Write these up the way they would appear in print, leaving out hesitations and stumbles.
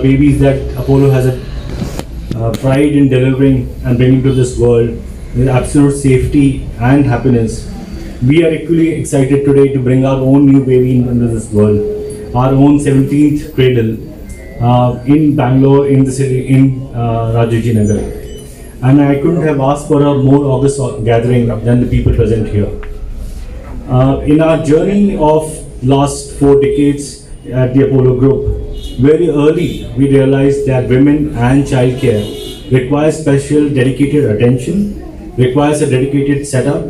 babies that Apollo has a pride in delivering and bringing to this world with absolute safety and happiness. We are equally excited today to bring our own new baby into this world, our own 17th cradle in Bangalore, in the city, in Rajajinagar. And I couldn't have asked for a more august gathering than the people present here. In our journey of last 4 decades at the Apollo Group, very early we realized that women and child care requires special dedicated attention, requires a dedicated setup,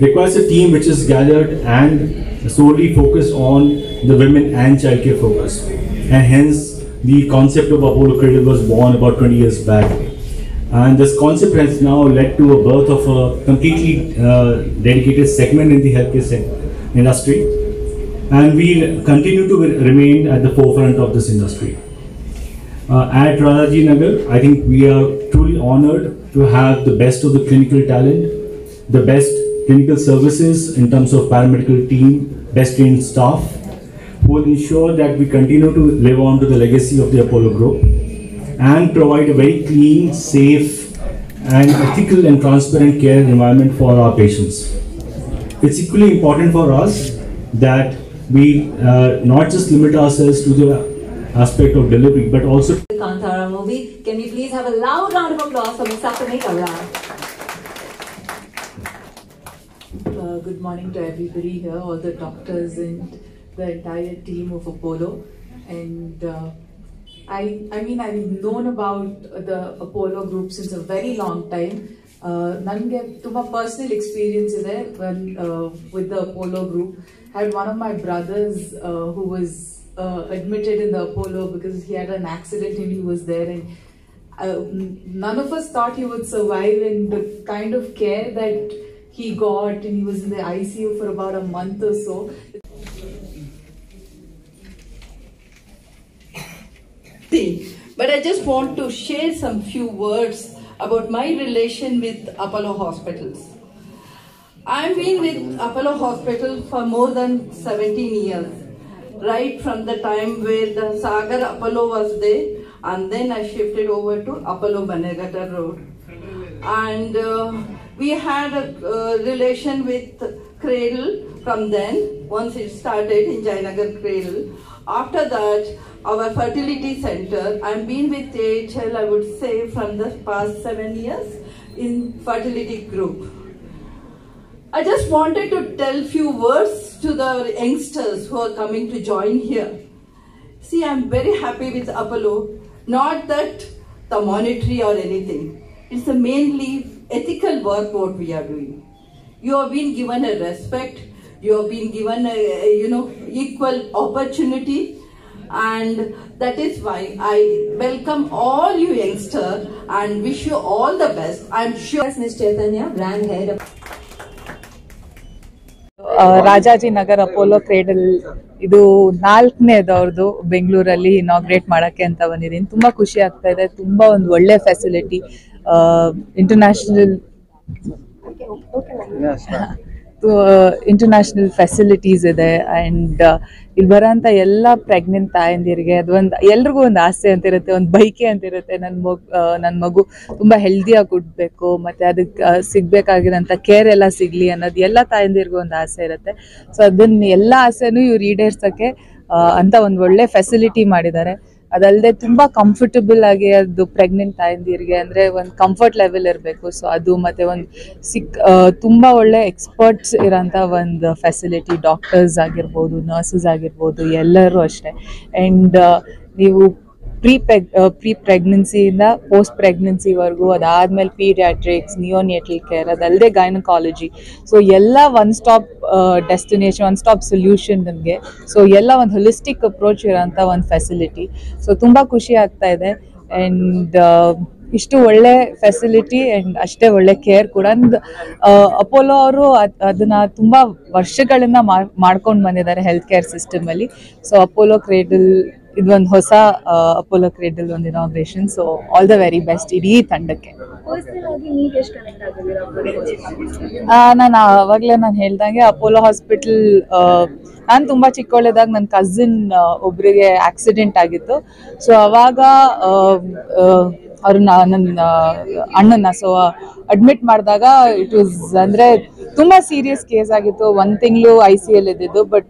requires a team which is gathered and solely focused on the women and child care focus. And hence the concept of Apollo Cradle was born about 20 years back. And this concept has now led to a birth of a completely dedicated segment in the healthcare industry. And we continue to remain at the forefront of this industry. At Rajajinagar, I think we are truly honored to have the best of the clinical talent, the best clinical services in terms of paramedical team, best trained staff, who will ensure that we continue to live on to the legacy of the Apollo Group and provide a very clean, safe and ethical and transparent care environment for our patients. It's equally important for us that we not just limit ourselves to the aspect of delivery, but also the Kantara movie. Can we please have a loud round of applause for Ms. Sapthami Gowda? Good morning to everybody here, all the doctors and the entire team of Apollo. And I mean, I've known about the Apollo group since a very long time. Nange tumba personal experience ide with the Apollo group. I had one of my brothers who was admitted in the Apollo because he had an accident and he was there, and none of us thought he would survive, and the kind of care that he got, and he was in the ICU for about a month or so. But I just want to share some few words about my relation with Apollo Hospitals. I've been with Apollo Hospital for more than 17 years, right from the time where the Sagar Apollo was there, and then I shifted over to Apollo Bangalore Road. And we had a relation with Cradle from then, once it started in Gynaecology Cradle. After that, our fertility center, I've been with AHL, I would say, from the past 7 years in fertility group. I just wanted to tell few words to the youngsters who are coming to join here. See, I'm very happy with Apollo, not that the monetary or anything. It's the mainly ethical work what we are doing. You have been given a respect, you have been given a equal opportunity, and that is why I welcome all you youngsters and wish you all the best. I'm sure Ms. Chaitanya, brand head of Rajajinagar Apollo cradle ಇದು 4ನೇದವ್ರದ್ದು ಬೆಂಗಳೂರಲ್ಲಿ inaugurate ಮಾಡಕ್ಕೆ ಅಂತ ಬಂದಿದ್ದೀನಿ. ತುಂಬಾ ಖುಷಿ ಆಗ್ತಾ ಇದೆ. ತುಂಬಾ ಒಂದು ಒಳ್ಳೆ ಫೆಸಿಲಿಟಿ, ಇಂಟರ್ನ್ಯಾಷನಲ್ ಫೆಸಿಲಿಟೀಸ್ ಇದೆ. ಆ್ಯಂಡ್ ಇಲ್ಲಿ ಬರೋಂಥ ಎಲ್ಲ ಪ್ರೆಗ್ನೆಂಟ್ ತಾಯಂದಿರಿಗೆ ಅದೊಂದು ಎಲ್ರಿಗೂ ಒಂದು ಆಸೆ ಅಂತ ಇರುತ್ತೆ, ಒಂದು ಬೈಕೆ ಅಂತ ಇರುತ್ತೆ. ನನ್ನ ಮಗು ತುಂಬ ಹೆಲ್ದಿಯಾಗಿ ಹುಟ್ಟಬೇಕು ಮತ್ತು ಅದಕ್ಕೆ ಸಿಗಬೇಕಾಗಿರೋಂಥ ಕೇರ್ ಎಲ್ಲ ಸಿಗಲಿ ಅನ್ನೋದು ಎಲ್ಲ ತಾಯಂದಿರಿಗೂ ಒಂದು ಆಸೆ ಇರುತ್ತೆ. ಸೊ ಅದನ್ನ ಎಲ್ಲ ಆಸೆನೂ ಇವ್ರು ಈಡೇರ್ಸೋಕ್ಕೆ ಅಂತ ಒಂದು ಒಳ್ಳೆ ಫೆಸಿಲಿಟಿ ಮಾಡಿದ್ದಾರೆ. ಅದಲ್ಲದೆ ತುಂಬ ಕಂಫರ್ಟಬಲ್ ಆಗಿ ಅದು ಪ್ರೆಗ್ನೆಂಟ್ ತಾಯಂದಿರಿಗೆ ಅಂದರೆ ಒಂದು ಕಂಫರ್ಟ್ ಲೆವೆಲ್ ಇರಬೇಕು. ಸೊ ಅದು ಮತ್ತು ಒಂದು ತುಂಬ ಒಳ್ಳೆ ಎಕ್ಸ್ಪರ್ಟ್ಸ್ ಇರೋಂಥ ಒಂದು ಫೆಸಿಲಿಟಿ, ಡಾಕ್ಟರ್ಸ್ ಆಗಿರ್ಬೋದು, ನರ್ಸಸ್ ಆಗಿರ್ಬೋದು, ಎಲ್ಲರೂ ಅಷ್ಟೇ. ಆ್ಯಂಡ್ ನೀವು ಪ್ರೀ ಪ್ರೆಗ್ನೆನ್ಸಿಯಿಂದ ಪೋಸ್ಟ್ ಪ್ರೆಗ್ನೆನ್ಸಿವರೆಗೂ, ಅದಾದಮೇಲೆ ಪೀಡಿಯಾಟ್ರಿಕ್ಸ್, ನಿಯೋನೇಟಲ್ ಕೇರ್, ಅದಲ್ಲದೆ ಗೈನಕಾಲಜಿ, ಸೊ ಎಲ್ಲ one stop destination, one stop solution ನಮಗೆ. ಸೊ ಎಲ್ಲ ಒಂದು ಹೊಲಿಸ್ಟಿಕ್ ಅಪ್ರೋಚ್ ಇರೋಂಥ ಒಂದು ಫೆಸಿಲಿಟಿ. ಸೊ ತುಂಬ ಖುಷಿ ಆಗ್ತಾ ಇದೆ. ಆ್ಯಂಡ್ ಇಷ್ಟು ಒಳ್ಳೆ ಫೆಸಿಲಿಟಿ ಆ್ಯಂಡ್ ಅಷ್ಟೇ ಒಳ್ಳೆ ಕೇರ್ ಕೂಡ. ಅಪೋಲೋ ಅವರು ಅದನ್ನು ತುಂಬ ವರ್ಷಗಳಿಂದ ಮಾಡ್ಕೊಂಡು ಬಂದಿದ್ದಾರೆ ಹೆಲ್ತ್ ಕೇರ್ ಸಿಸ್ಟಮಲ್ಲಿ. ಸೊ ಅಪೋಲೋ ಕ್ರೇಡಲ್ ಇದೊಂದು ಹೊಸ ಅಪೋಲೋ ಕ್ರೇಡಲ್ ಒಂದು inauguration. So all the very best ಇಡೀ ತಂಡಕ್ಕೆ. ನಾನು ಆವಾಗಲೇ ನಾನು ಹೇಳ್ದಂಗೆ ಅಪೋಲೋ ಹಾಸ್ಪಿಟಲ್, ನಾನು ತುಂಬ ಚಿಕ್ಕವಳಿದ್ದಾಗ ನನ್ನ ಕಸಿನ್ ಒಬ್ರಿಗೆ ಆಕ್ಸಿಡೆಂಟ್ ಆಗಿತ್ತು. ಸೊ ಅವಾಗ ಅವ್ರನ್ನ ನನ್ನ ಅಣ್ಣನ ಅಡ್ಮಿಟ್ ಮಾಡಿದಾಗ ಇಟ್ ವಾಸ್ ಅಂದರೆ ತುಂಬ ಸೀರಿಯಸ್ ಕೇಸ್ ಆಗಿತ್ತು. 1 ತಿಂಗಳು ICU ಇದ್ದಿದ್ದು. ಬಟ್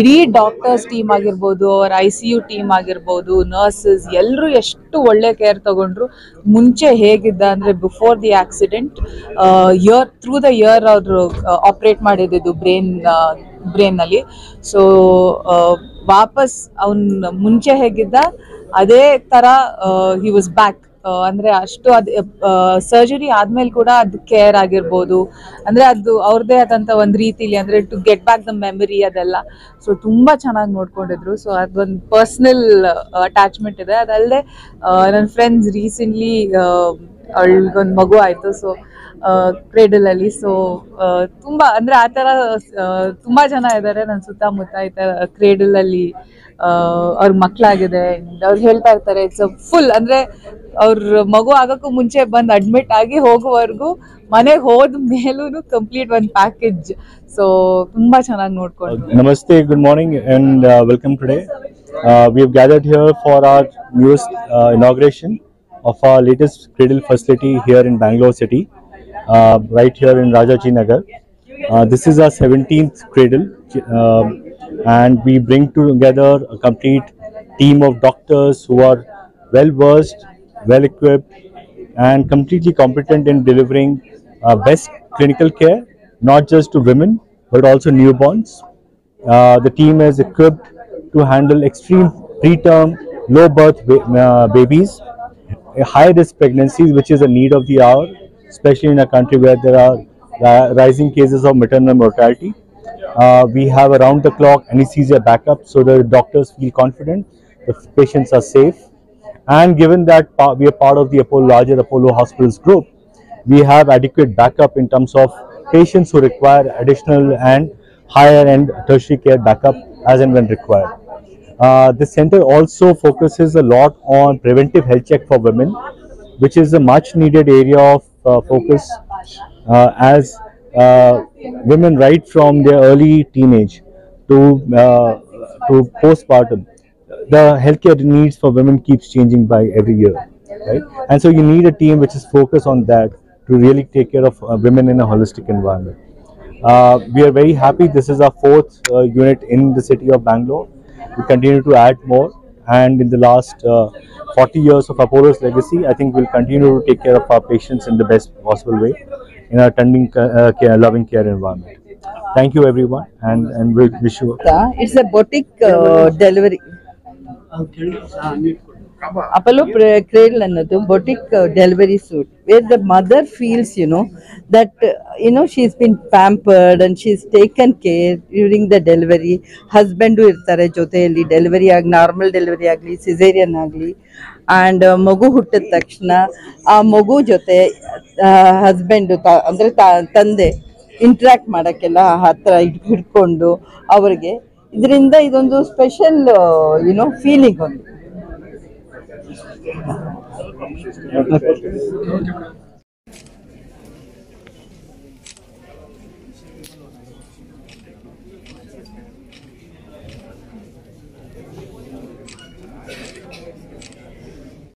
ಇಡೀ ಡಾಕ್ಟರ್ಸ್ ಟೀಮ್ ಆಗಿರ್ಬೋದು, ಅವ್ರ ICU ಟೀಮ್ ಆಗಿರ್ಬೋದು, ನರ್ಸಸ್ ಎಲ್ಲರೂ ಎಷ್ಟು ಒಳ್ಳೆ ಕೇರ್ ತಗೊಂಡ್ರು. ಮುಂಚೆ ಹೇಗಿದ್ದ ಅಂದರೆ before the accident through the year ಅವರು ಆಪ್ರೇಟ್ ಮಾಡಿದ್ದು ಬ್ರೈನ್ನಲ್ಲಿ. ಸೊ ವಾಪಸ್ ಅವನು ಮುಂಚೆ ಹೇಗಿದ್ದ ಅದೇ ಥರ ಹಿ ವಾಸ್ ಬ್ಯಾಕ್. ಅಂದರೆ ಅಷ್ಟು ಸರ್ಜರಿ ಆದ್ಮೇಲೆ ಕೂಡ ಅದು ಕೇರ್ ಆಗಿರ್ಬೋದು, ಅಂದರೆ ಅದು ಅವ್ರದ್ದೇ ಆದಂಥ ಒಂದು ರೀತಿಲಿ ಅಂದರೆ to get back the memory ಅದೆಲ್ಲ. ಸೊ ತುಂಬ ಚೆನ್ನಾಗಿ ನೋಡ್ಕೊಂಡಿದ್ರು. ಸೊ ಅದೊಂದು ಪರ್ಸ್ನಲ್ ಅಟ್ಯಾಚ್ಮೆಂಟ್ ಇದೆ. ಅದಲ್ಲದೆ ನನ್ನ ಫ್ರೆಂಡ್ಸ್ ರೀಸೆಂಟ್ಲಿ ಅವಳಿಗೊಂದು ಮಗು ಆಯಿತು. ಸೊ ಕ್ರೇಡಲಲ್ಲಿ. ಸೊ ತುಂಬ ಅಂದರೆ ಆ ಥರ ತುಂಬ ಜನ ಇದ್ದಾರೆ ನನ್ನ ಸುತ್ತಮುತ್ತ ಈ ಥರ ಕ್ರೇಡಲಲ್ಲಿ ಅವ್ರ ಮಕ್ಕಳಾಗಿದೆ. ಅವ್ರು ಹೇಳ್ತಾ ಇರ್ತಾರೆ ಇಟ್ಸ್ ಫುಲ್ ಅಂದರೆ ಅವ್ರ ಮಗು ಆಗೋಕ್ಕೂ ಮುಂಚೆ ಬಂದು ಅಡ್ಮಿಟ್ ಆಗಿ ಹೋಗುವವರೆಗೂ ಮನೆಗೆ ಹೋದ ಮೇಲೂ ಕಂಪ್ಲೀಟ್ ಒಂದು ಪ್ಯಾಕೇಜ್. ಸೊ ತುಂಬಾ ಚೆನ್ನಾಗಿ ನೋಡ್ಕೊಂಡು. Namaste, good morning and welcome today. We have gathered here for our newest inauguration of our latest cradle facility here in Bangalore city, right here in Rajajinagar. This is our 17th cradle, and we bring together a complete team of doctors who are well versed, well equipped and completely competent in delivering best clinical care, not just to women but also newborns. The team is equipped to handle extreme preterm, low birth babies, high risk pregnancies, which is a need of the hour, especially in a country where there are rising cases of maternal mortality. We have around the clock anesthesia backup so the doctors feel confident the patients are safe. And given that we are part of the larger Apollo Hospitals group, we have adequate backup in terms of patients who require additional and higher end tertiary care backup as and when required. The center also focuses a lot on preventive health check for women, which is a much needed area of focus as women right from their early teenage to postpartum. The healthcare needs for women keeps changing by every year, right? And so you need a team which is focused on that to really take care of women in a holistic environment. We are very happy. This is our 4th unit in the city of Bangalore. We continue to add more, and in the last 40 years of Apollo's legacy, I think we'll continue to take care of our patients in the best possible way in a tending, loving care environment. Thank you everyone, and we wish you. It's a boutique delivery. Apollo Cradle ಅನ್ನೋದು boutique delivery suite where the mother feels that she's been pampered and she's taken care during the delivery. Husband ಇರ್ತಾರೆ ಜೊತೆಯಲ್ಲಿ, delivery ಆಗಿ normal delivery ಆಗಲಿ caesarean ಆಗಲಿ, and ಮಗು ಹುಟ್ಟಿದ ತಕ್ಷಣ ಆ ಮಗು ಜೊತೆ ಹಸ್ಬೆಂಡ್ ಅಂದರೆ ತಂದೆ ಇಂಟ್ರ್ಯಾಕ್ಟ್ ಮಾಡೋಕ್ಕೆಲ್ಲ ಹತ್ರ ಹಿಡ್ಕೊಂಡು ಅವ್ರಿಗೆ ಇದರಿಂದ ಇದೊಂದು ಸ್ಪೆಷಲ್ ಫೀಲಿಂಗ್ ಒಂದು.